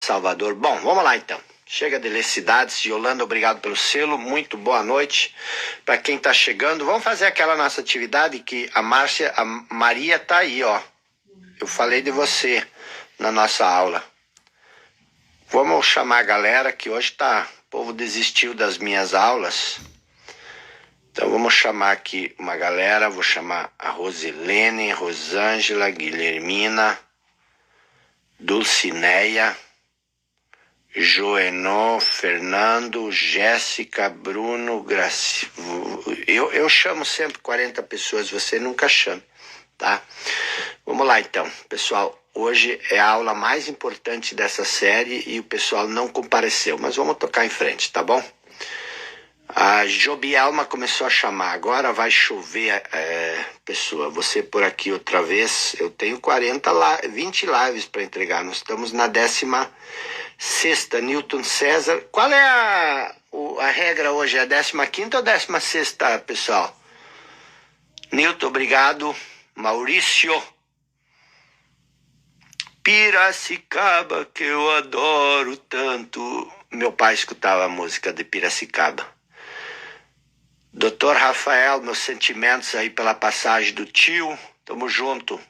Salvador. Bom, vamos lá então. Chega de ler cidades. Yolanda, obrigado pelo selo. Muito boa noite para quem está chegando. Vamos fazer aquela nossa atividade que a Maria tá aí, ó. Eu falei de você na nossa aula. Vamos chamar a galera que hoje o povo desistiu das minhas aulas. Então vamos chamar aqui uma galera. Vou chamar a Rosilene, Rosângela, Guilhermina, Dulcineia, Joenô, Fernando, Jéssica, Bruno, Graci... Eu chamo sempre 40 pessoas, você nunca chama, tá? Vamos lá então, pessoal. Hoje é a aula mais importante dessa série e o pessoal não compareceu, mas vamos tocar em frente, tá bom? A Jobielma começou a chamar, agora vai chover, pessoa, você por aqui outra vez. Eu tenho 20 lives para entregar, nós estamos na 16ª, Newton César. Qual é a regra hoje? É a 15ª ou 16ª, pessoal? Newton, obrigado. Maurício. Piracicaba, que eu adoro tanto. Meu pai escutava a música de Piracicaba. Doutor Rafael, meus sentimentos aí pela passagem do tio. Tamo junto.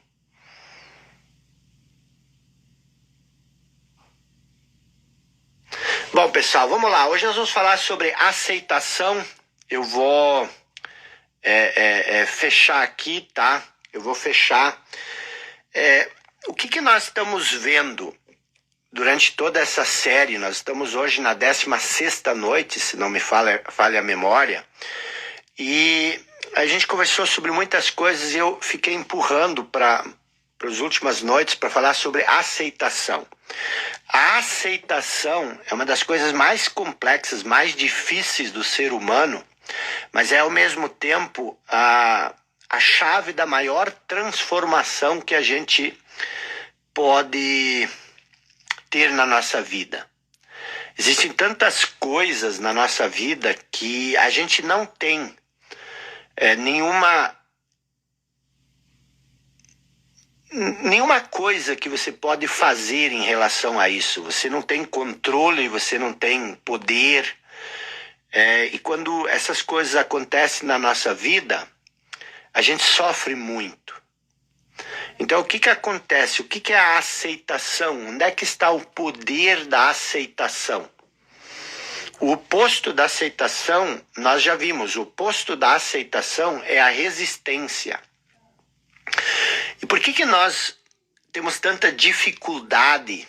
Bom, pessoal, vamos lá. Hoje nós vamos falar sobre aceitação. Eu vou fechar aqui, tá? Eu vou fechar. O que nós estamos vendo durante toda essa série? Nós estamos hoje na 16ª noite, se não me falha a memória. E a gente conversou sobre muitas coisas e eu fiquei empurrando para as últimas noites para falar sobre aceitação. A aceitação é uma das coisas mais complexas, mais difíceis do ser humano, mas é ao mesmo tempo a chave da maior transformação que a gente pode ter na nossa vida. Existem tantas coisas na nossa vida que a gente não tem nenhuma coisa que você pode fazer em relação a isso. Você não tem controle, você não tem poder. E quando essas coisas acontecem na nossa vida, a gente sofre muito. Então o que acontece? O que é a aceitação? Onde é que está o poder da aceitação? O oposto da aceitação, nós já vimos, o oposto da aceitação é a resistência. E por que nós temos tanta dificuldade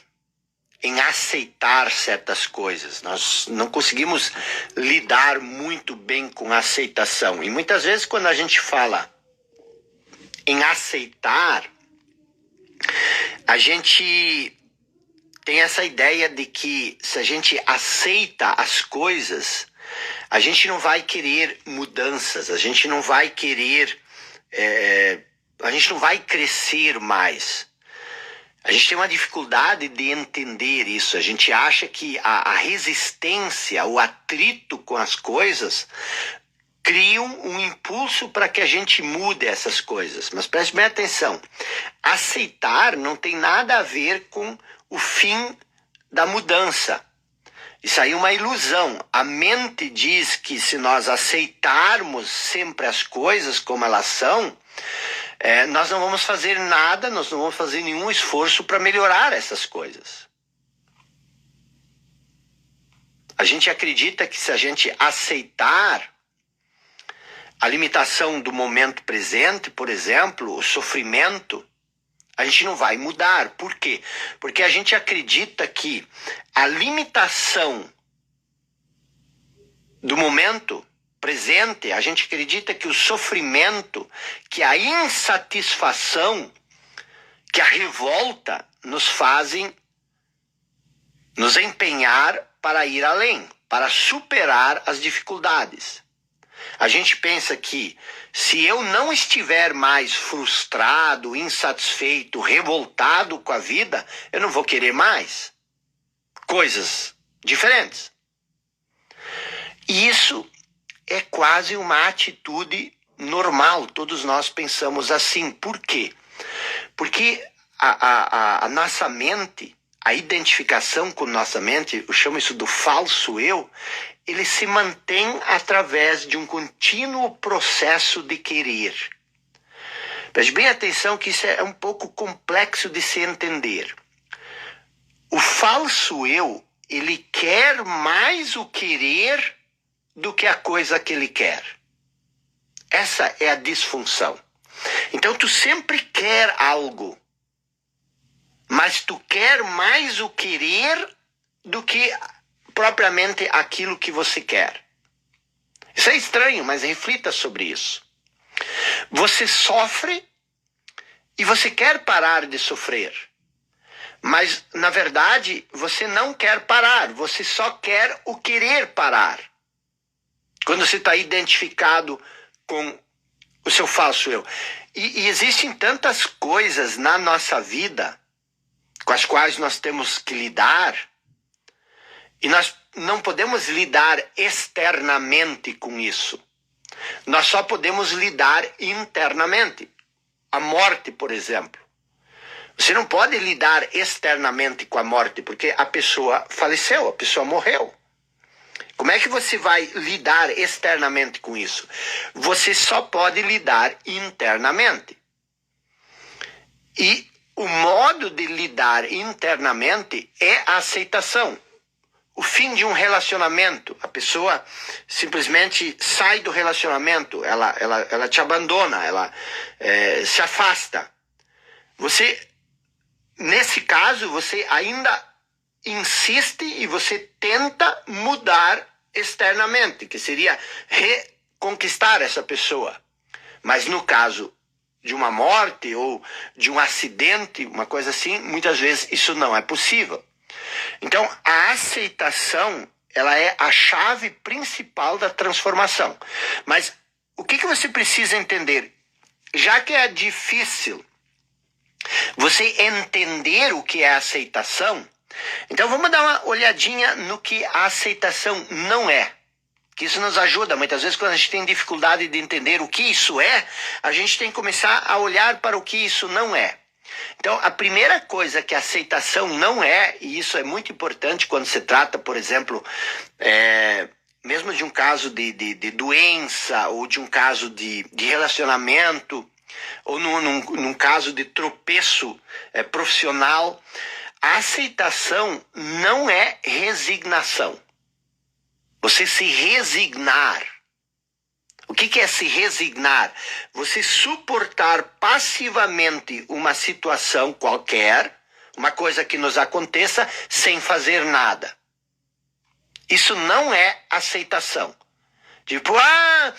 em aceitar certas coisas? Nós não conseguimos lidar muito bem com a aceitação. E muitas vezes quando a gente fala em aceitar, a gente tem essa ideia de que se a gente aceita as coisas, a gente não vai querer mudanças, a gente não vai querer, a gente não vai crescer mais. A gente tem uma dificuldade de entender isso. A gente acha que a resistência, o atrito com as coisas criam um impulso para que a gente mude essas coisas. Mas preste bem atenção. Aceitar não tem nada a ver com o fim da mudança. Isso aí é uma ilusão. A mente diz que se nós aceitarmos sempre as coisas como elas são, nós não vamos fazer nada, nós não vamos fazer nenhum esforço para melhorar essas coisas. A gente acredita que se a gente aceitar a limitação do momento presente, por exemplo, o sofrimento, a gente não vai mudar. Por quê? Porque a gente acredita que a limitação do momento presente, a gente acredita que o sofrimento, que a insatisfação, que a revolta nos fazem nos empenhar para ir além, para superar as dificuldades. A gente pensa que se eu não estiver mais frustrado, insatisfeito, revoltado com a vida, eu não vou querer mais coisas diferentes. E isso é quase uma atitude normal, todos nós pensamos assim. Por quê? Porque a nossa mente, a identificação com nossa mente, eu chamo isso do falso eu, ele se mantém através de um contínuo processo de querer. Preste bem atenção que isso é um pouco complexo de se entender. O falso eu, ele quer mais o querer do que a coisa que ele quer. Essa é a disfunção. Então tu sempre quer algo, mas tu quer mais o querer do que propriamente aquilo que você quer. Isso é estranho, mas reflita sobre isso. Você sofre e você quer parar de sofrer. Mas, na verdade, você não quer parar. Você só quer o querer parar. Quando você está identificado com o seu falso eu. E existem tantas coisas na nossa vida com as quais nós temos que lidar. E nós não podemos lidar externamente com isso. Nós só podemos lidar internamente. A morte, por exemplo. Você não pode lidar externamente com a morte, porque a pessoa faleceu, a pessoa morreu. Como é que você vai lidar externamente com isso? Você só pode lidar internamente. E o modo de lidar internamente é a aceitação. O fim de um relacionamento, a pessoa simplesmente sai do relacionamento, ela te abandona, ela se afasta. Você, nesse caso, você ainda insiste e você tenta mudar externamente, que seria reconquistar essa pessoa. Mas no caso de uma morte ou de um acidente, uma coisa assim, muitas vezes isso não é possível. Então, a aceitação, ela é a chave principal da transformação. Mas o que você precisa entender? Já que é difícil você entender o que é aceitação, então vamos dar uma olhadinha no que a aceitação não é. Que isso nos ajuda. Muitas vezes, quando a gente tem dificuldade de entender o que isso é, a gente tem que começar a olhar para o que isso não é. Então, a primeira coisa que a aceitação não é, e isso é muito importante quando se trata, por exemplo, mesmo de um caso de doença, ou de um caso de relacionamento, ou num caso de tropeço profissional, a aceitação não é resignação. Você se resignar. O que é se resignar? Você suportar passivamente uma situação qualquer, uma coisa que nos aconteça, sem fazer nada. Isso não é aceitação. Tipo, lá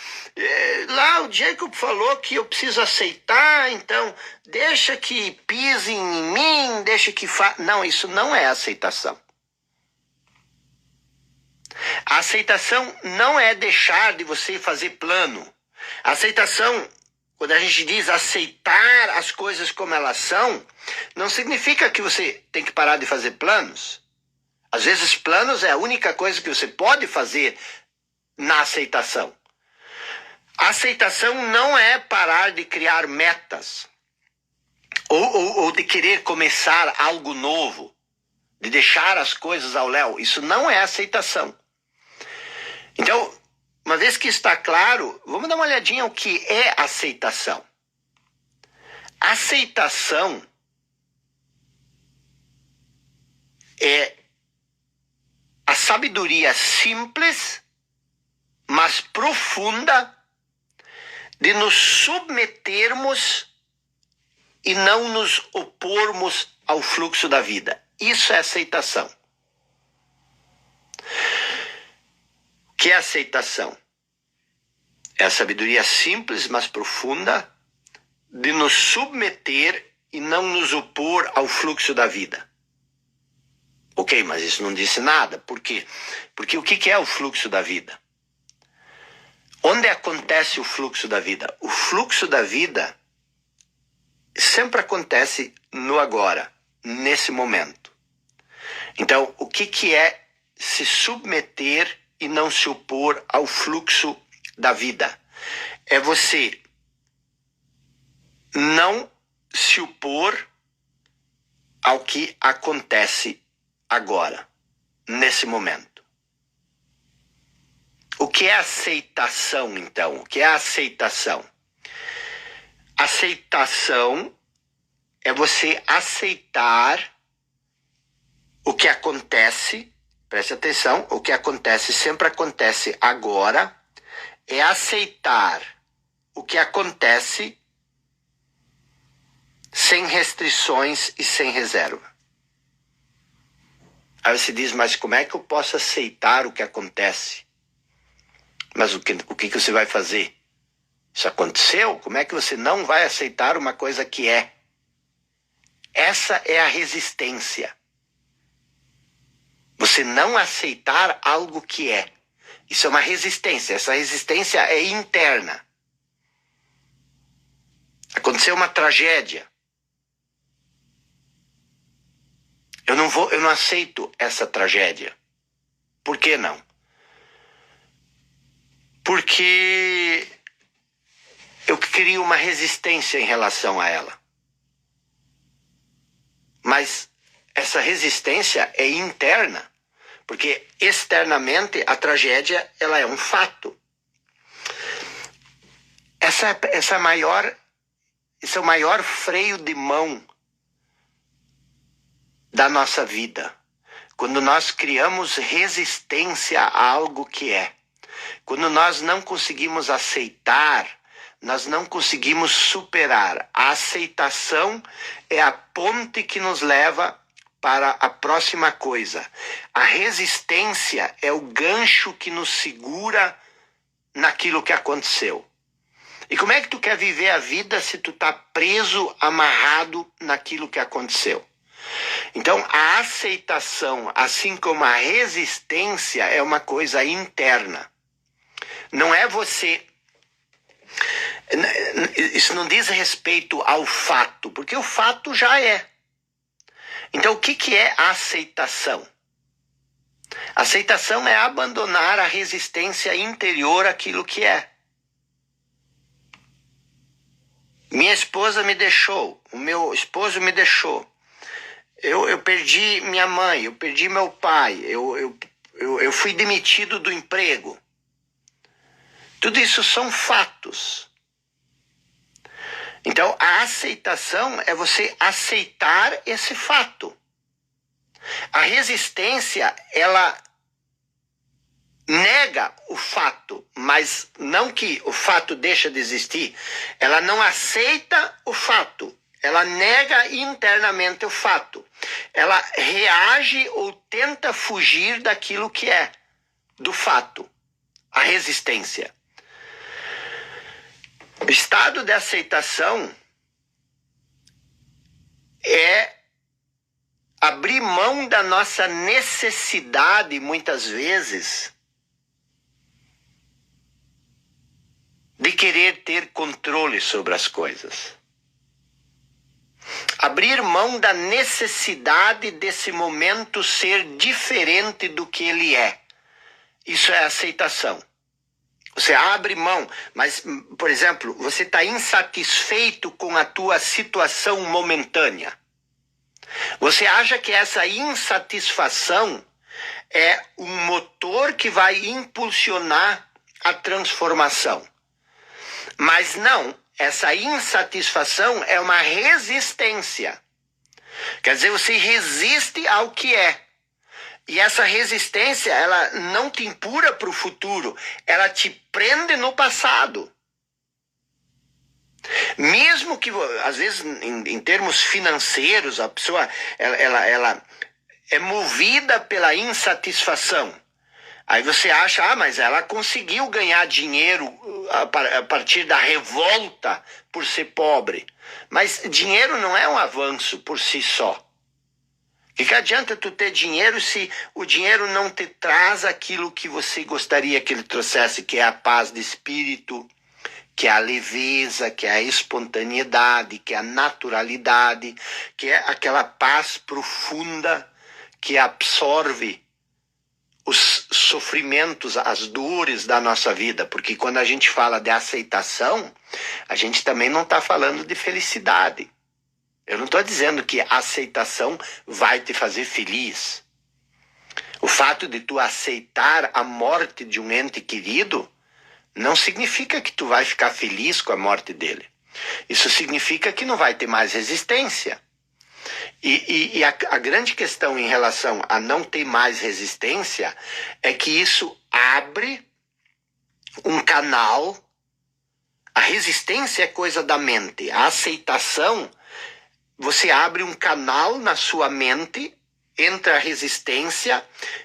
o Jacob falou que eu preciso aceitar, então deixa que pisem em mim, deixa que Não, isso não é aceitação. A aceitação não é deixar de você fazer plano. A aceitação, quando a gente diz aceitar as coisas como elas são, não significa que você tem que parar de fazer planos. Às vezes planos é a única coisa que você pode fazer na aceitação. A aceitação não é parar de criar metas ou de querer começar algo novo, de deixar as coisas ao léu. Isso não é aceitação. Então, uma vez que está claro, vamos dar uma olhadinha o que é aceitação. Aceitação é a sabedoria simples, mas profunda, de nos submetermos e não nos opormos ao fluxo da vida. Isso é aceitação. O que é aceitação? É a sabedoria simples, mas profunda, de nos submeter e não nos opor ao fluxo da vida. Ok, mas isso não disse nada. Por quê? Porque o que é o fluxo da vida? Onde acontece o fluxo da vida? O fluxo da vida sempre acontece no agora, nesse momento. Então, o que é se submeter e não se opor ao fluxo da vida? É você não se opor ao que acontece agora, nesse momento. O que é aceitação, então? O que é aceitação? Aceitação é você aceitar o que acontece, preste atenção, o que acontece sempre acontece agora, é aceitar o que acontece sem restrições e sem reserva. Aí você diz, mas como é que eu posso aceitar o que acontece? Mas o que você vai fazer? Isso aconteceu? Como é que você não vai aceitar uma coisa que é? Essa é a resistência. Você não aceitar algo que é. Isso é uma resistência. Essa resistência é interna. Aconteceu uma tragédia. Eu não aceito essa tragédia. Por que não? Porque eu crio uma resistência em relação a ela. Mas essa resistência é interna, porque externamente a tragédia ela é um fato. Esse é o maior freio de mão da nossa vida. Quando nós criamos resistência a algo que é. Quando nós não conseguimos aceitar, nós não conseguimos superar. A aceitação é a ponte que nos leva para a próxima coisa. A resistência é o gancho que nos segura naquilo que aconteceu. E como é que tu quer viver a vida se tu tá preso, amarrado naquilo que aconteceu? Então, a aceitação, assim como a resistência, é uma coisa interna. Não é você... Isso não diz respeito ao fato, porque o fato já é. Então, o que é a aceitação? Aceitação é abandonar a resistência interior àquilo que é. Minha esposa me deixou, o meu esposo me deixou. Eu perdi minha mãe, eu perdi meu pai, eu fui demitido do emprego. Tudo isso são fatos. Então, a aceitação é você aceitar esse fato. A resistência, ela nega o fato, mas não que o fato deixa de existir. Ela não aceita o fato. Ela nega internamente o fato. Ela reage ou tenta fugir daquilo que é, do fato. A resistência. O estado de aceitação é abrir mão da nossa necessidade, muitas vezes, de querer ter controle sobre as coisas. Abrir mão da necessidade desse momento ser diferente do que ele é. Isso é aceitação. Você abre mão, mas, por exemplo, você está insatisfeito com a tua situação momentânea. Você acha que essa insatisfação é um motor que vai impulsionar a transformação. Mas não, essa insatisfação é uma resistência. Quer dizer, você resiste ao que é. E essa resistência, ela não te empurra para o futuro, ela te prende no passado. Mesmo que, às vezes, em termos financeiros, a pessoa ela é movida pela insatisfação. Aí você acha, mas ela conseguiu ganhar dinheiro a partir da revolta por ser pobre. Mas dinheiro não é um avanço por si só. O que adianta tu ter dinheiro se o dinheiro não te traz aquilo que você gostaria que ele trouxesse, que é a paz de espírito, que é a leveza, que é a espontaneidade, que é a naturalidade, que é aquela paz profunda que absorve os sofrimentos, as dores da nossa vida. Porque quando a gente fala de aceitação, a gente também não está falando de felicidade. Eu não estou dizendo que a aceitação vai te fazer feliz. fato de tu aceitar a morte de um ente querido não significa que tu vai ficar feliz com a morte dele. Isso significa que não vai ter mais resistência. E a grande questão em relação a não ter mais resistência é que isso abre um canal. A resistência é coisa da mente. A aceitação, você abre um canal na sua mente entre a resistência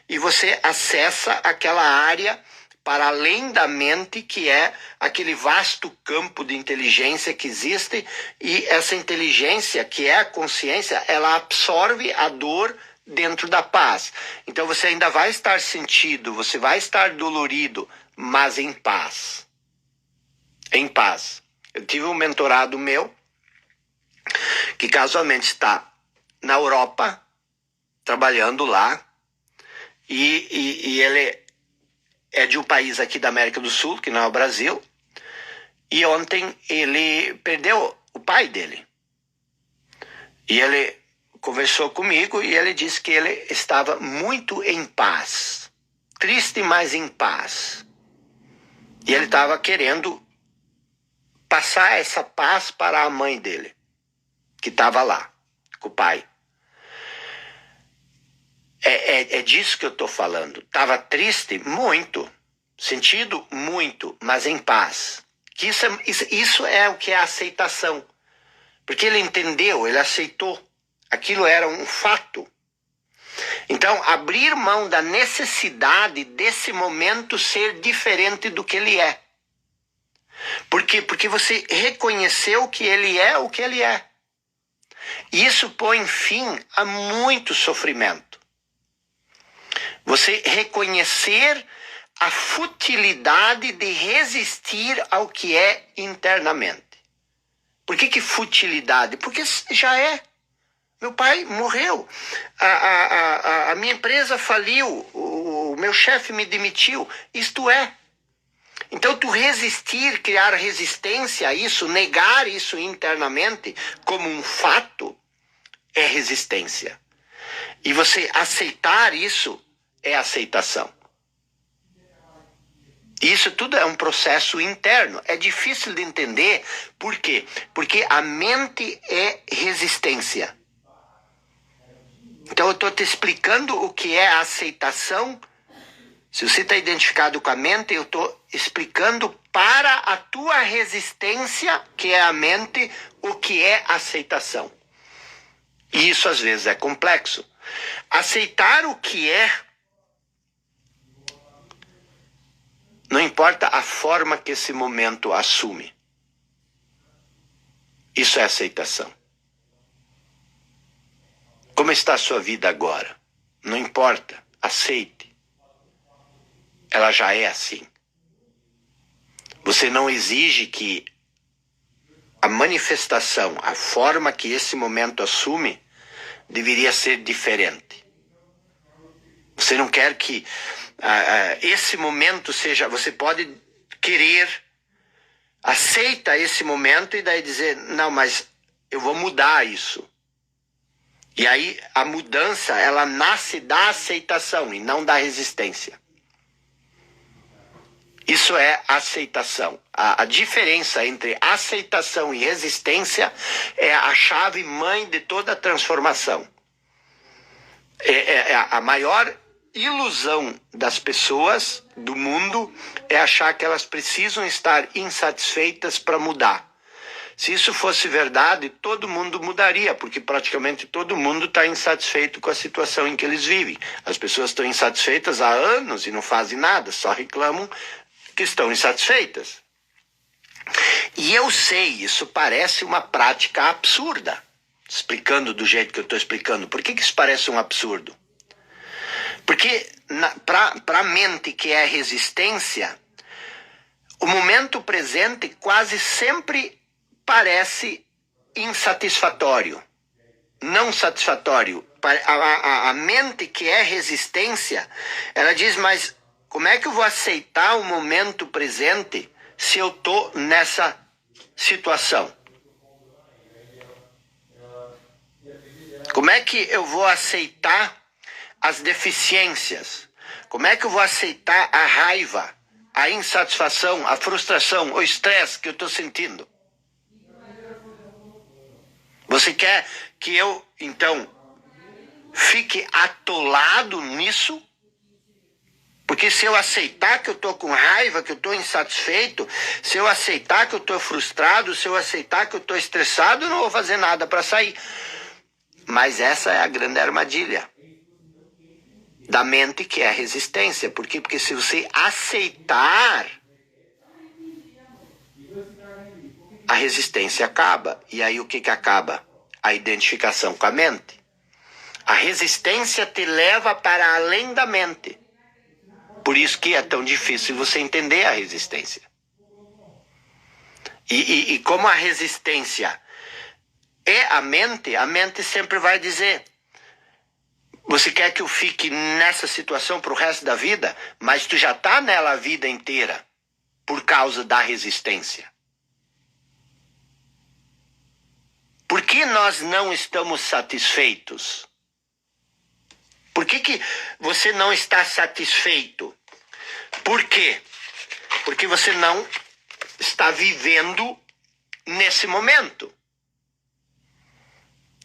e você acessa aquela área para além da mente, que é aquele vasto campo de inteligência que existe, e essa inteligência, que é a consciência, ela absorve a dor dentro da paz. Então você ainda vai estar sentido, você vai estar dolorido, mas em paz. Em paz. Eu tive um mentorado meu, que casualmente está na Europa, trabalhando lá, e ele é de um país aqui da América do Sul, que não é o Brasil, e ontem ele perdeu o pai dele. E ele conversou comigo e ele disse que ele estava muito em paz, triste, mas em paz. E ele estava querendo passar essa paz para a mãe dele, que estava lá, com o pai. É disso que eu estou falando. Estava triste? Muito. Sentido? Muito. Mas em paz. Que isso é o que é a aceitação. Porque ele entendeu, ele aceitou. Aquilo era um fato. Então, abrir mão da necessidade desse momento ser diferente do que ele é. Por quê? Porque você reconheceu que ele é o que ele é. E isso põe fim a muito sofrimento. Você reconhecer a futilidade de resistir ao que é internamente. Por que futilidade? Porque já é. Meu pai morreu. A minha empresa faliu. O meu chefe me demitiu. Isto é. Então, tu resistir, criar resistência a isso, negar isso internamente como um fato, é resistência. E você aceitar isso é aceitação. Isso tudo é um processo interno. É difícil de entender. Por quê? Porque a mente é resistência. Então eu estou te explicando o que é a aceitação. Se você está identificado com a mente, eu estou explicando para a tua resistência, que é a mente, o que é aceitação. E isso às vezes é complexo. Aceitar o que é, não importa a forma que esse momento assume. Isso é aceitação. Como está a sua vida agora? Não importa, aceite. Ela já é assim. Você não exige que a manifestação, a forma que esse momento assume, deveria ser diferente. Você não quer que esse momento seja... Você pode querer, aceita esse momento e daí dizer, não, mas eu vou mudar isso. E aí a mudança, ela nasce da aceitação e não da resistência. Isso é aceitação. A diferença entre aceitação e resistência é a chave mãe de toda a transformação. A maior ilusão das pessoas, do mundo, é achar que elas precisam estar insatisfeitas para mudar. Se isso fosse verdade, todo mundo mudaria, porque praticamente todo mundo está insatisfeito com a situação em que eles vivem. As pessoas estão insatisfeitas há anos e não fazem nada, só reclamam que estão insatisfeitas. E eu sei, isso parece uma prática absurda, explicando do jeito que eu estou explicando. Por que isso parece um absurdo? Porque para a mente que é resistência, o momento presente quase sempre parece insatisfatório, não satisfatório. A mente que é resistência, ela diz, mas como é que eu vou aceitar o momento presente se eu estou nessa situação? Como é que eu vou aceitar as deficiências? Como é que eu vou aceitar a raiva, a insatisfação, a frustração, o estresse que eu estou sentindo? Você quer que eu, então, fique atolado nisso? Porque se eu aceitar que eu estou com raiva, que eu estou insatisfeito, se eu aceitar que eu estou frustrado, se eu aceitar que eu estou estressado, eu não vou fazer nada para sair. Mas essa é a grande armadilha da mente, que é a resistência. Por quê? Porque se você aceitar, a resistência acaba. E aí o que acaba? A identificação com a mente. A resistência te leva para além da mente. Por isso que é tão difícil você entender a resistência. E como a resistência é a mente sempre vai dizer: você quer que eu fique nessa situação para o resto da vida? Mas tu já está nela a vida inteira por causa da resistência. Por que nós não estamos satisfeitos? Por que você não está satisfeito? Por quê? Porque você não está vivendo nesse momento.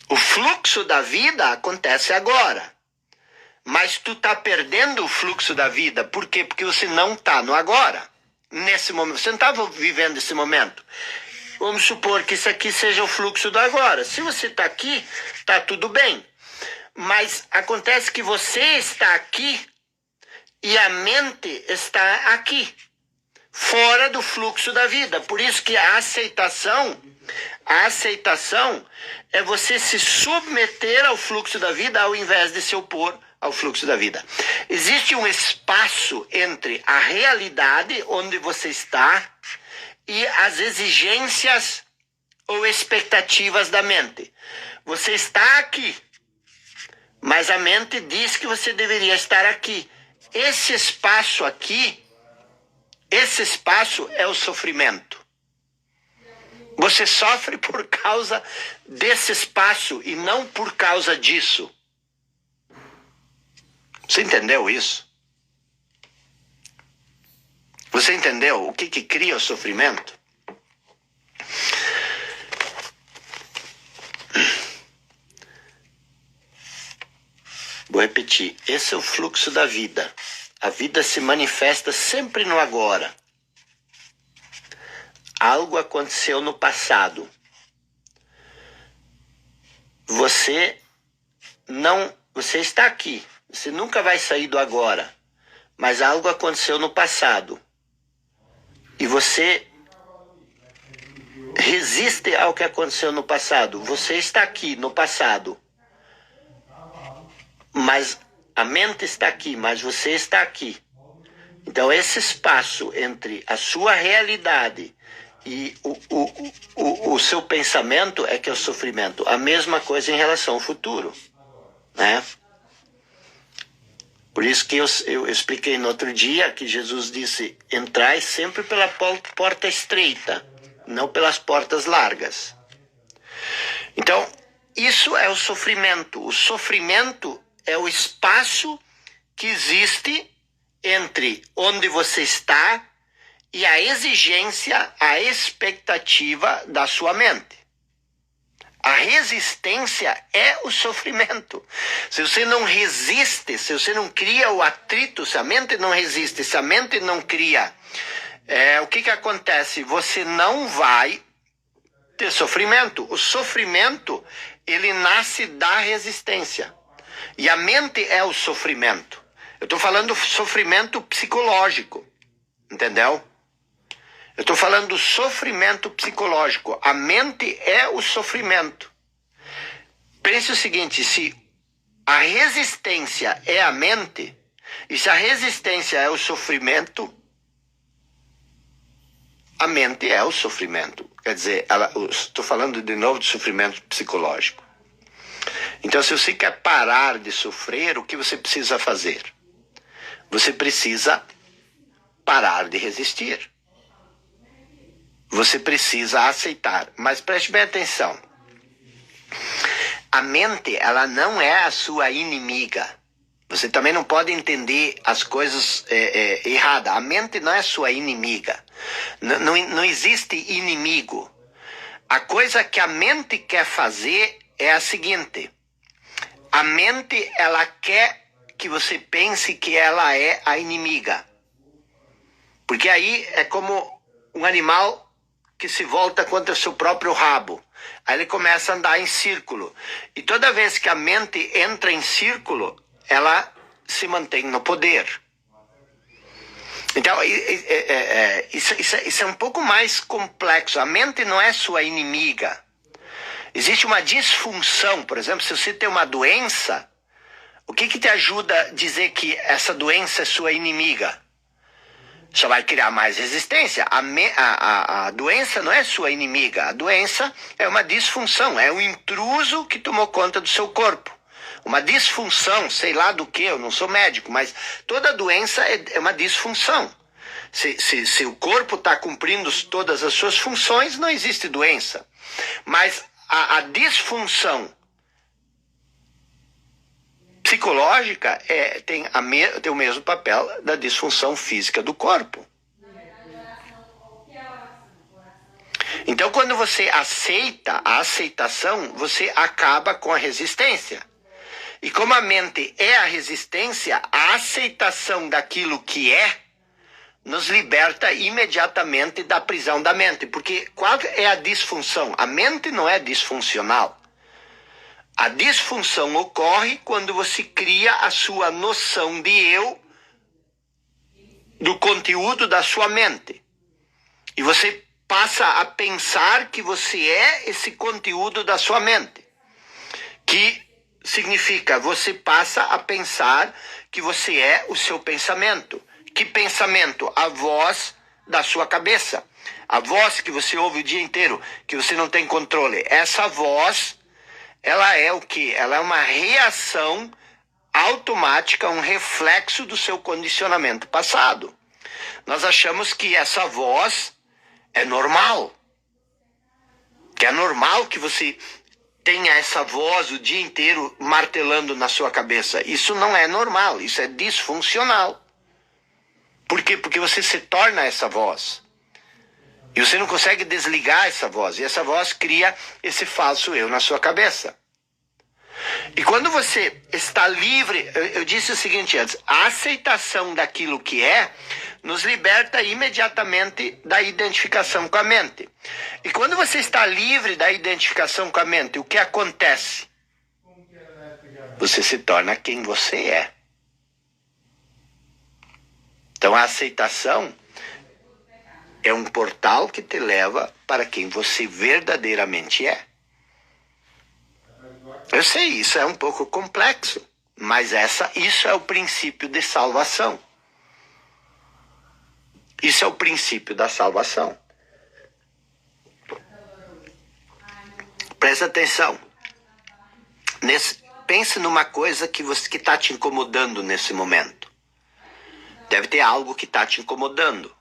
O fluxo da vida acontece agora. Mas tu está perdendo o fluxo da vida. Por quê? Porque você não está no agora. Nesse momento. Você não estava vivendo esse momento. Vamos supor que isso aqui seja o fluxo do agora. Se você está aqui, está tudo bem. Mas acontece que você está aqui e a mente está aqui, fora do fluxo da vida. Por isso que a aceitação é você se submeter ao fluxo da vida ao invés de se opor ao fluxo da vida. Existe um espaço entre a realidade onde você está e as exigências ou expectativas da mente. Você está aqui, mas a mente diz que você deveria estar aqui. Esse espaço aqui, esse espaço é o sofrimento. Você sofre por causa desse espaço e não por causa disso. Você entendeu isso? Você entendeu o que cria o sofrimento? Vou repetir, esse é o fluxo da vida. A vida se manifesta sempre no agora. Algo aconteceu no passado. Você está aqui. Você nunca vai sair do agora. Mas algo aconteceu no passado. E você resiste ao que aconteceu no passado. Você está aqui no passado. Mas a mente está aqui, mas você está aqui. Então esse espaço entre a sua realidade e o seu pensamento é que é o sofrimento. A mesma coisa em relação ao futuro, né? Por isso que eu expliquei no outro dia que Jesus disse: entrai sempre pela porta estreita, não pelas portas largas. Então, isso é o sofrimento. O sofrimento é o espaço que existe entre onde você está e a exigência, a expectativa da sua mente. A resistência é o sofrimento. Se você não resiste, se você não cria o atrito, se a mente não resiste, se a mente não cria, o que acontece? Você não vai ter sofrimento. O sofrimento, ele nasce da resistência. E a mente é o sofrimento. Eu estou falando sofrimento psicológico. Entendeu? Eu estou falando do sofrimento psicológico. A mente é o sofrimento. Pense o seguinte: se a resistência é a mente, e se a resistência é o sofrimento, a mente é o sofrimento. Quer dizer, estou falando de novo de sofrimento psicológico. Então, se você quer parar de sofrer, o que você precisa fazer? Você precisa parar de resistir. Você precisa aceitar. Mas preste bem atenção. A mente, ela não é a sua inimiga. Você também não pode entender as coisas erradas. A mente não é sua inimiga. Não existe inimigo. A coisa que a mente quer fazer é a seguinte. A mente, ela quer que você pense que ela é a inimiga. Porque aí é como um animal que se volta contra seu próprio rabo. Aí ele começa a andar em círculo. E toda vez que a mente entra em círculo, ela se mantém no poder. Então, isso é um pouco mais complexo. A mente não é sua inimiga. Existe uma disfunção. Por exemplo, se você tem uma doença, o que te ajuda a dizer que essa doença é sua inimiga? Só vai criar mais resistência. A doença não é sua inimiga. A doença é uma disfunção. É um intruso que tomou conta do seu corpo. Uma disfunção, sei lá do que, eu não sou médico, mas toda doença é uma disfunção. Se o corpo está cumprindo todas as suas funções, não existe doença. Mas a disfunção psicológica tem o mesmo papel da disfunção física do corpo. Então, quando você aceita a aceitação, você acaba com a resistência. E como a mente é a resistência, a aceitação daquilo que nos liberta imediatamente da prisão da mente. Porque qual é a disfunção? A mente não é disfuncional. A disfunção ocorre quando você cria a sua noção de eu do conteúdo da sua mente. E você passa a pensar que você é esse conteúdo da sua mente. Que significa, você passa a pensar que você é o seu pensamento. Que pensamento? A voz da sua cabeça. A voz que você ouve o dia inteiro, que você não tem controle. Essa voz, ela é o quê? Ela é uma reação automática, um reflexo do seu condicionamento passado. Nós achamos que essa voz é normal. Que é normal que você tenha essa voz o dia inteiro martelando na sua cabeça. Isso não é normal, isso é disfuncional. Por quê? Porque você se torna essa voz. E você não consegue desligar essa voz. E essa voz cria esse falso eu na sua cabeça. E quando você está livre, eu disse o seguinte antes, a aceitação daquilo que nos liberta imediatamente da identificação com a mente. E quando você está livre da identificação com a mente, o que acontece? Você se torna quem você é. Então a aceitação é um portal que te leva para quem você verdadeiramente é. Eu sei, isso é um pouco complexo, mas isso é o princípio de salvação. Isso é o princípio da salvação. Presta atenção. Pense numa coisa que está te incomodando nesse momento. Deve ter algo que está te incomodando.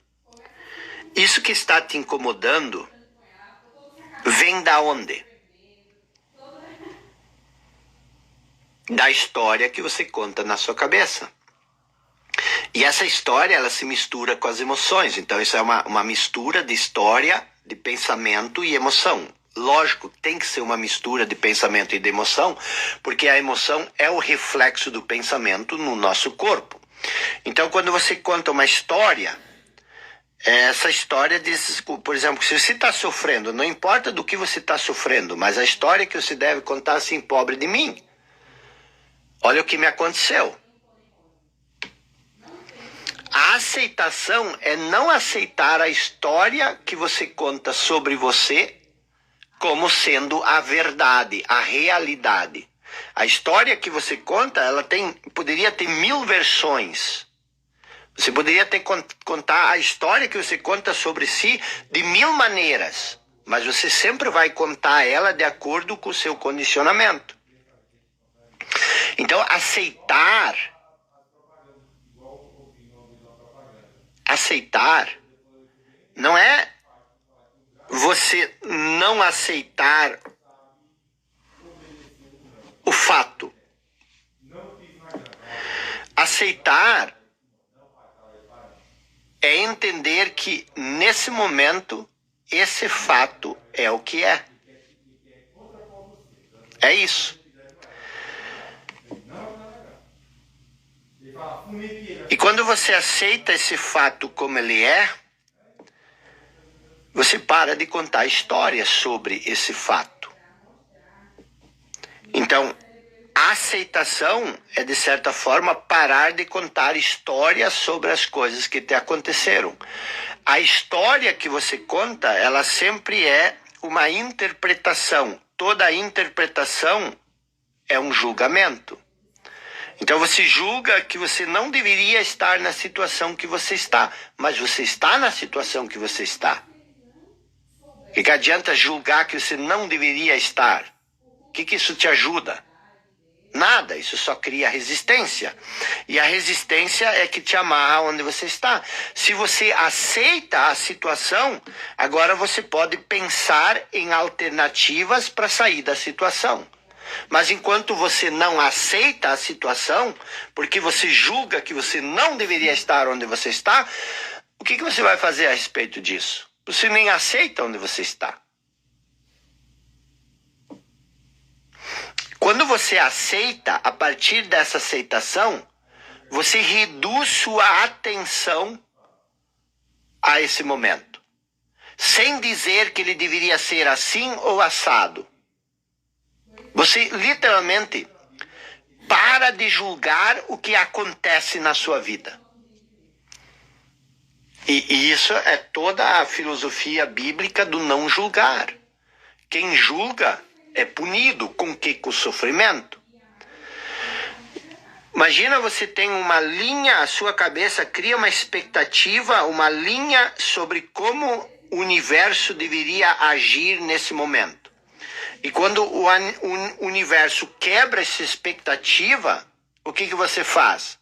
Isso que está te incomodando vem da onde? Da história que você conta na sua cabeça. E essa história, ela se mistura com as emoções. Então, isso é uma mistura de história, de pensamento e emoção. Lógico, tem que ser uma mistura de pensamento e de emoção, porque a emoção é o reflexo do pensamento no nosso corpo. Então, quando você conta uma história, essa história diz, por exemplo, se você está sofrendo, não importa do que você está sofrendo, mas a história que você deve contar assim, pobre de mim. Olha o que me aconteceu. A aceitação é não aceitar a história que você conta sobre você como sendo a verdade, a realidade. A história que você conta, ela poderia ter 1000 versões. Você poderia contar a história que você conta sobre si de 1000 maneiras, mas você sempre vai contar ela de acordo com o seu condicionamento. Então, aceitar não é você não aceitar o fato. Aceitar é entender que nesse momento esse fato é o que é. É isso. E quando você aceita esse fato como ele é, você para de contar histórias sobre esse fato. Então, a aceitação é, de certa forma, parar de contar histórias sobre as coisas que te aconteceram. A história que você conta, ela sempre é uma interpretação. Toda interpretação é um julgamento. Então você julga que você não deveria estar na situação que você está, mas você está na situação que você está. O que adianta julgar que você não deveria estar? O que isso te ajuda? Nada, isso só cria resistência. E a resistência é que te amarra onde você está. Se você aceita a situação, agora você pode pensar em alternativas para sair da situação. Mas enquanto você não aceita a situação, porque você julga que você não deveria estar onde você está, o que você vai fazer a respeito disso? Você nem aceita onde você está. Quando você aceita, a partir dessa aceitação, você reduz sua atenção a esse momento. Sem dizer que ele deveria ser assim ou assado. Você literalmente para de julgar o que acontece na sua vida. E isso é toda a filosofia bíblica do não julgar. Quem julga é punido. Com que? Com sofrimento. Imagina você tem uma linha, a sua cabeça cria uma expectativa, uma linha sobre como o universo deveria agir nesse momento. E quando o universo quebra essa expectativa, o que você faz?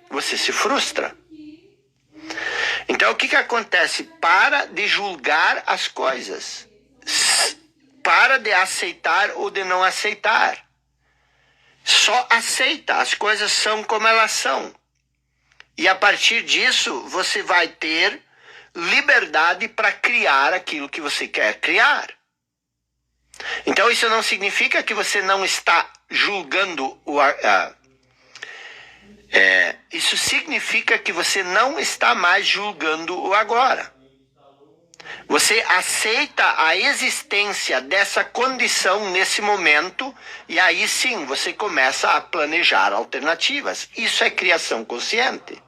Você se frustra. Então o que acontece? Para de julgar as coisas. Para de aceitar ou de não aceitar. Só aceita, as coisas são como elas são. E a partir disso, você vai ter liberdade para criar aquilo que você quer criar. Então isso não significa que você não está julgando isso significa que você não está mais julgando o agora. Você aceita a existência dessa condição nesse momento e aí sim você começa a planejar alternativas. Isso é criação consciente.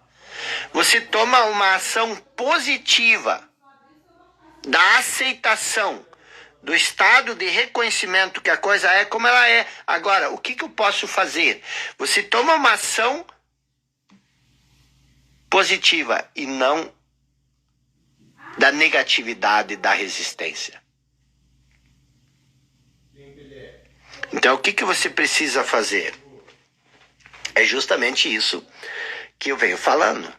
Você toma uma ação positiva da aceitação, do estado de reconhecimento que a coisa é como ela é. Agora, o que eu posso fazer? Você toma uma ação positiva e não da negatividade, da resistência. Então, o que você precisa fazer? É justamente isso que eu venho falando.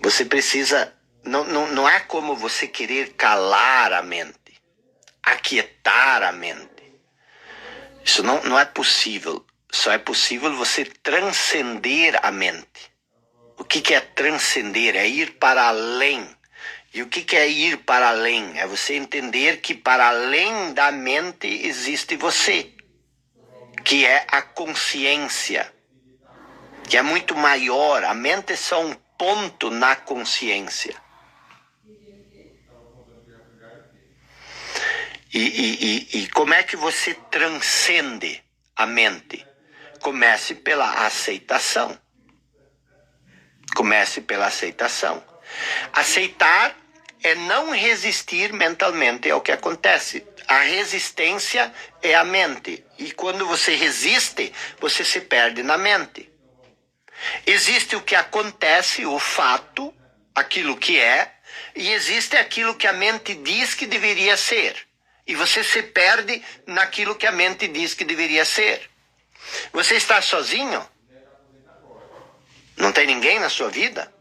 Você precisa... Não há como você querer calar a mente, aquietar a mente. Isso não é possível. Só é possível você transcender a mente. O que é transcender? É ir para além. E o que é ir para além? É você entender que para além da mente existe você, que é a consciência, que é muito maior. A mente é só um ponto na consciência. E como é que você transcende a mente? Comece pela aceitação. Comece pela aceitação. Aceitar é não resistir mentalmente ao que acontece. A resistência é a mente. E quando você resiste, você se perde na mente. Existe o que acontece, o fato, aquilo que é, e existe aquilo que a mente diz que deveria ser. E você se perde naquilo que a mente diz que deveria ser. Você está sozinho? Não tem ninguém na sua vida?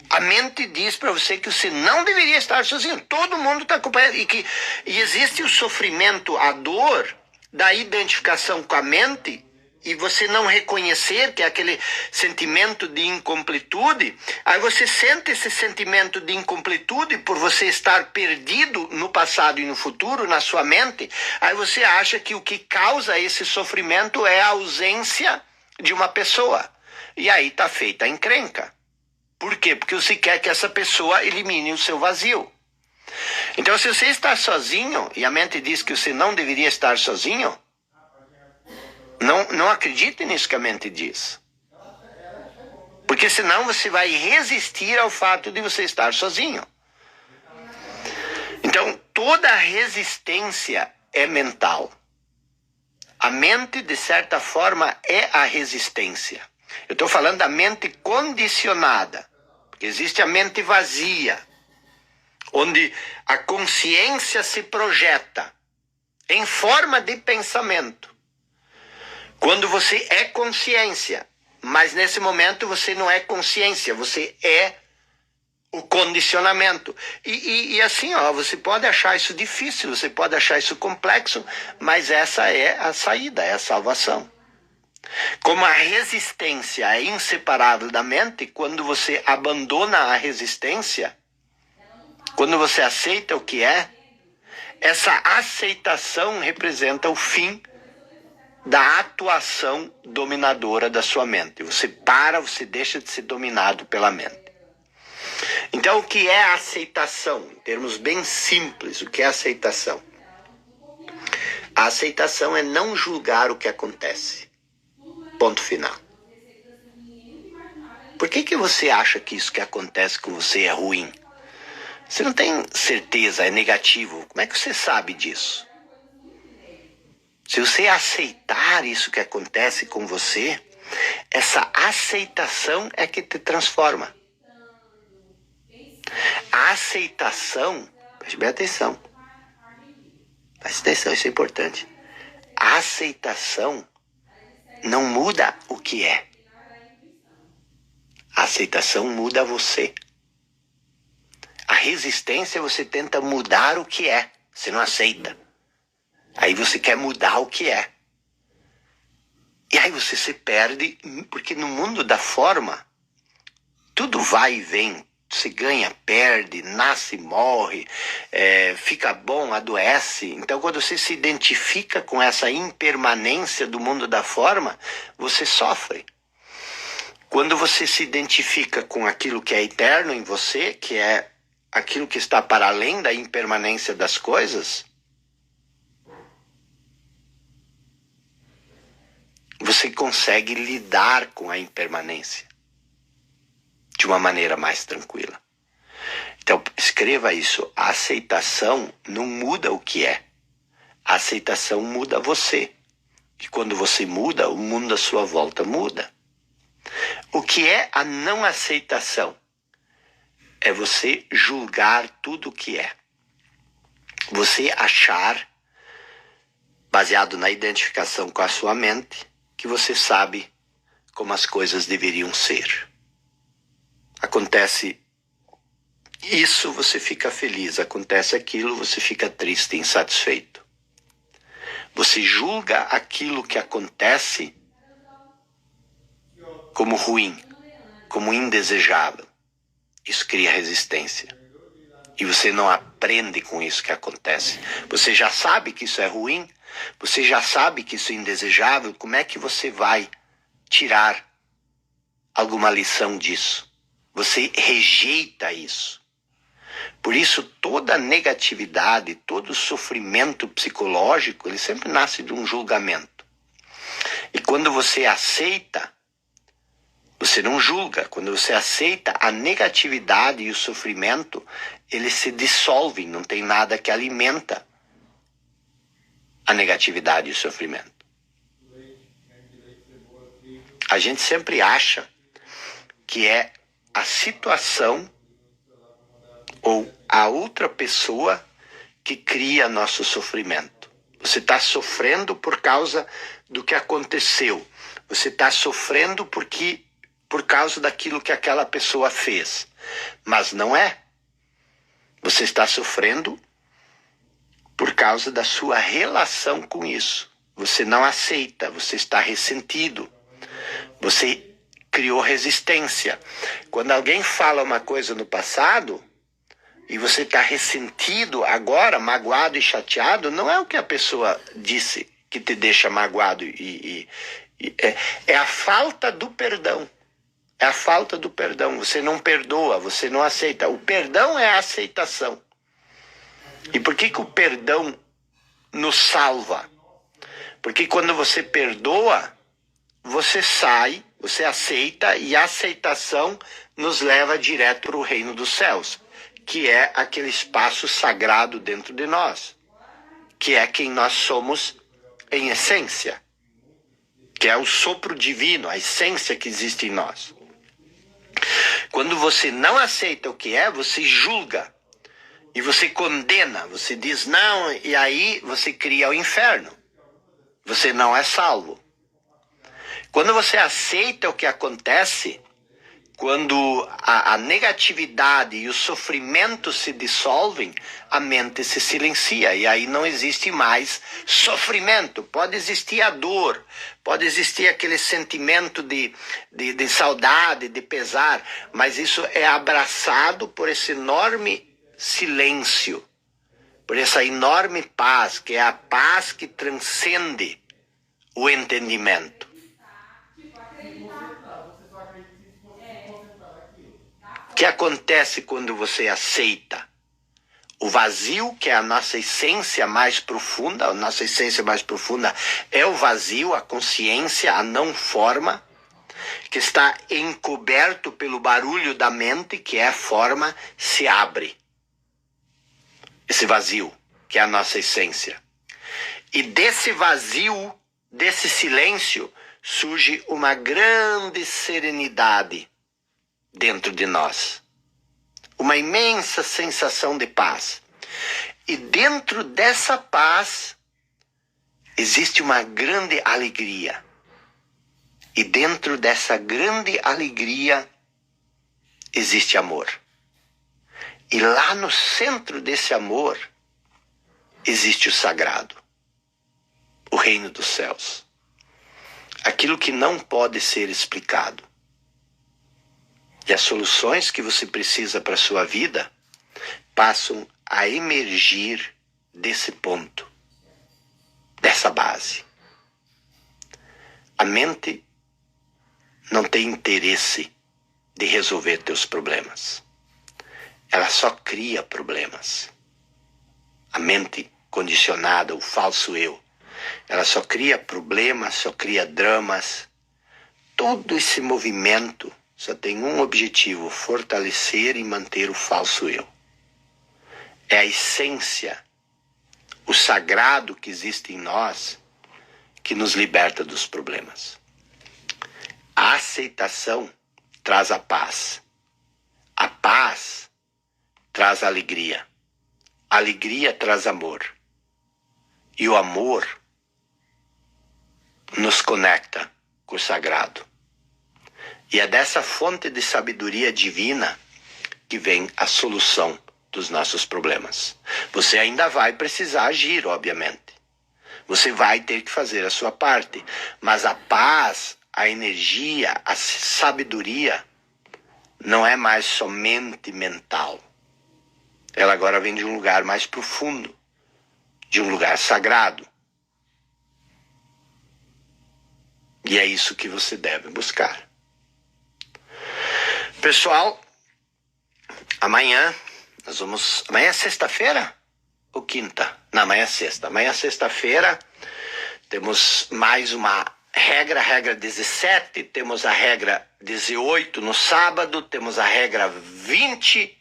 A mente diz para você que você não deveria estar sozinho. Todo mundo está acompanhado. E existe o sofrimento, a dor da identificação com a mente e você não reconhecer que é aquele sentimento de incompletude, aí você sente esse sentimento de incompletude por você estar perdido no passado e no futuro, na sua mente, aí você acha que o que causa esse sofrimento é a ausência de uma pessoa. E aí está feita a encrenca. Por quê? Porque você quer que essa pessoa elimine o seu vazio. Então, se você está sozinho, e a mente diz que você não deveria estar sozinho, não acredite nisso que a mente diz. Porque senão você vai resistir ao fato de você estar sozinho. Então, toda resistência é mental. A mente, de certa forma, é a resistência. Eu estou falando da mente condicionada. Porque existe a mente vazia, onde a consciência se projeta em forma de pensamento. Quando você é consciência, mas nesse momento você não é consciência, você é o condicionamento. E assim, você pode achar isso difícil, você pode achar isso complexo, mas essa é a saída, é a salvação. Como a resistência é inseparável da mente, quando você abandona a resistência, quando você aceita o que é, essa aceitação representa o fim da atuação dominadora da sua mente. Você deixa de ser dominado pela mente. Então, o que é a aceitação? Em termos bem simples, o que é a aceitação? A aceitação é não julgar o que acontece. Ponto final. Por que você acha que isso que acontece com você é ruim? Você não tem certeza, é negativo. Como é que você sabe disso? Se você aceitar isso que acontece com você, essa aceitação é que te transforma. A aceitação, preste bem atenção. Preste atenção, isso é importante. A aceitação não muda o que é. A aceitação muda você. A resistência, você tenta mudar o que é. Você não aceita. Aí você quer mudar o que é. E aí você se perde, porque no mundo da forma, tudo vai e vem. Você ganha, perde, nasce, morre, fica bom, adoece. Então, quando você se identifica com essa impermanência do mundo da forma, você sofre. Quando você se identifica com aquilo que é eterno em você, que é aquilo que está para além da impermanência das coisas, você consegue lidar com a impermanência de uma maneira mais tranquila. Então, escreva isso. A aceitação não muda o que é. A aceitação muda você. E quando você muda, o mundo à sua volta muda. O que é a não aceitação? É você julgar tudo o que é. Você achar, baseado na identificação com a sua mente, que você sabe como as coisas deveriam ser. Acontece isso, você fica feliz. Acontece aquilo, você fica triste, insatisfeito. Você julga aquilo que acontece como ruim, como indesejável. Isso cria resistência. E você não aprende com isso que acontece. Você já sabe que isso é ruim, você já sabe que isso é indesejável. Como é que você vai tirar alguma lição disso? Você rejeita isso. Por isso, toda negatividade, todo sofrimento psicológico, ele sempre nasce de um julgamento. E quando você aceita, você não julga. Quando você aceita a negatividade e o sofrimento, eles se dissolvem, não tem nada que alimenta a negatividade e o sofrimento. A gente sempre acha que é a situação ou a outra pessoa que cria nosso sofrimento. Você está sofrendo por causa do que aconteceu. Você está sofrendo por causa daquilo que aquela pessoa fez. Mas não é. Você está sofrendo por causa da sua relação com isso. você não aceita, você está ressentido, você criou resistência. Quando alguém fala uma coisa no passado e você está ressentido agora, magoado e chateado, não é o que a pessoa disse que te deixa magoado é a falta do perdão. É a falta do perdão. Você não perdoa, você não aceita. O perdão é a aceitação. E por que o perdão nos salva? Porque quando você perdoa, você sai, você aceita, e a aceitação nos leva direto para o reino dos céus, que é aquele espaço sagrado dentro de nós, que é quem nós somos em essência, que é o sopro divino, a essência que existe em nós. Quando você não aceita o que é, você julga. E você condena, você diz não, e aí você cria o inferno. Você não é salvo. Quando você aceita o que acontece, quando a negatividade e o sofrimento se dissolvem, a mente se silencia. E aí não existe mais sofrimento. Pode existir a dor, pode existir aquele sentimento de saudade, de pesar, mas isso é abraçado por esse enorme silêncio, por essa enorme paz, que é a paz que transcende o entendimento. O que acontece quando você aceita? O vazio, que é a nossa essência mais profunda, a nossa essência mais profunda é o vazio, a consciência, a não forma, que está encoberto pelo barulho da mente, que é a forma, se abre. Esse vazio, que é a nossa essência. E desse vazio, desse silêncio, surge uma grande serenidade dentro de nós. Uma imensa sensação de paz. E dentro dessa paz, existe uma grande alegria. E dentro dessa grande alegria, existe amor. E lá no centro desse amor, existe o sagrado, o reino dos céus. Aquilo que não pode ser explicado. E as soluções que você precisa para a sua vida passam a emergir desse ponto, dessa base. A mente não tem interesse de resolver teus problemas. Ela só cria problemas. A mente condicionada, o falso eu, ela só cria problemas, só cria dramas. Todo esse movimento só tem um objetivo: fortalecer e manter o falso eu. É a essência, o sagrado que existe em nós, que nos liberta dos problemas. A aceitação traz a paz. A paz traz alegria. A alegria traz amor. E o amor nos conecta com o sagrado. E é dessa fonte de sabedoria divina que vem a solução dos nossos problemas. Você ainda vai precisar agir, obviamente. Você vai ter que fazer a sua parte. Mas a paz, a energia, a sabedoria não é mais somente mental. Ela agora vem de um lugar mais profundo, de um lugar sagrado. E é isso que você deve buscar. Pessoal, amanhã é sexta-feira ou quinta? Não, amanhã é sexta. Amanhã é sexta-feira, temos mais uma regra 17, temos a regra 18 no sábado, temos a regra 20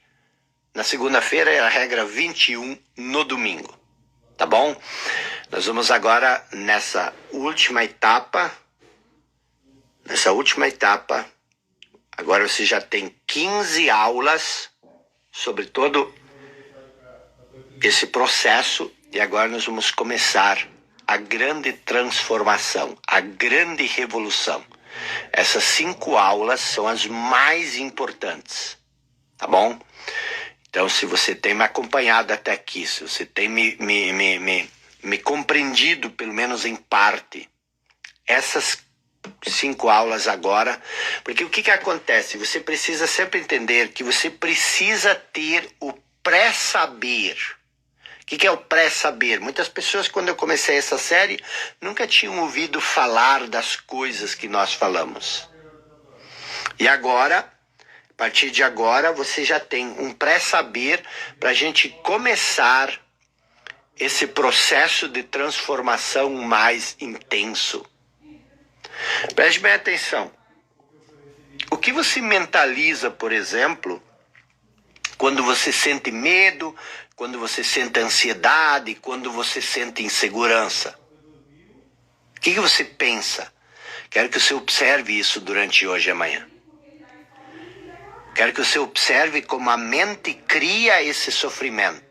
na segunda-feira e a regra 21 no domingo. Tá bom? Nós vamos agora nessa última etapa. Agora você já tem 15 aulas sobre todo esse processo, e agora nós vamos começar a grande transformação, a grande revolução. Essas 5 aulas são as mais importantes, tá bom? Então, se você tem me acompanhado até aqui, se você tem me me compreendido, pelo menos em parte, essas 5 aulas agora, porque o que acontece? Você precisa sempre entender que você precisa ter o pré-saber. O que é o pré-saber? Muitas pessoas, quando eu comecei essa série, nunca tinham ouvido falar das coisas que nós falamos. E agora, a partir de agora, você já tem um pré-saber para a gente começar esse processo de transformação mais intenso. Preste bem atenção. O que você mentaliza, por exemplo, quando você sente medo, quando você sente ansiedade, quando você sente insegurança? O que você pensa? Quero que você observe isso durante hoje e amanhã. Quero que você observe como a mente cria esse sofrimento.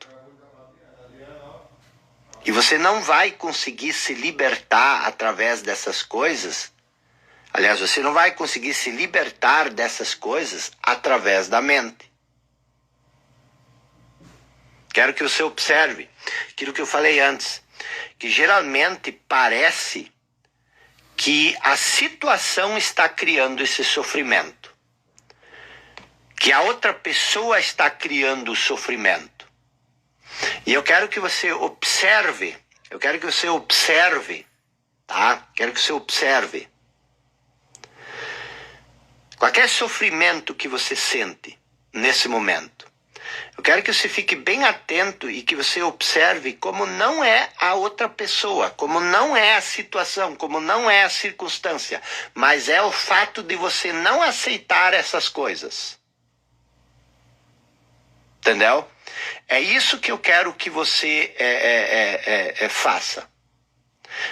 E você não vai conseguir se libertar através dessas coisas. Aliás, você não vai conseguir se libertar dessas coisas através da mente. Quero que você observe aquilo que eu falei antes, que geralmente parece que a situação está criando esse sofrimento, que a outra pessoa está criando o sofrimento. E eu quero que você observe, tá? Quero que você observe. Qualquer sofrimento que você sente nesse momento, eu quero que você fique bem atento e que você observe como não é a outra pessoa, como não é a situação, como não é a circunstância, mas é o fato de você não aceitar essas coisas. Entendeu? É isso que eu quero que você faça.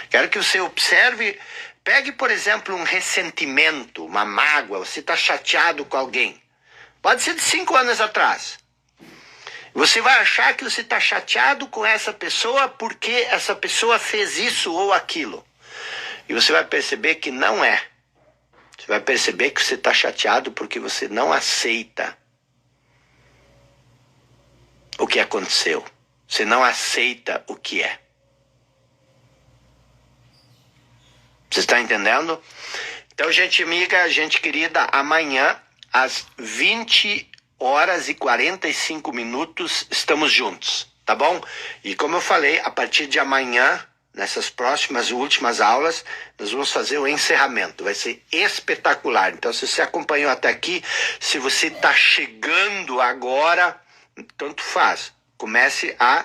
Quero que você observe. Pegue, por exemplo, um ressentimento, uma mágoa, você está chateado com alguém. Pode ser de 5 anos atrás. Você vai achar que você está chateado com essa pessoa porque essa pessoa fez isso ou aquilo. E você vai perceber que não é. Você vai perceber que você está chateado porque você não aceita o que aconteceu. Você não aceita o que é. Você está entendendo? Então, gente amiga, gente querida, amanhã, às 20h45, estamos juntos, tá bom? E como eu falei, a partir de amanhã, nessas próximas últimas aulas, nós vamos fazer o encerramento. Vai ser espetacular. Então, se você acompanhou até aqui, se você está chegando agora, tanto faz. Comece a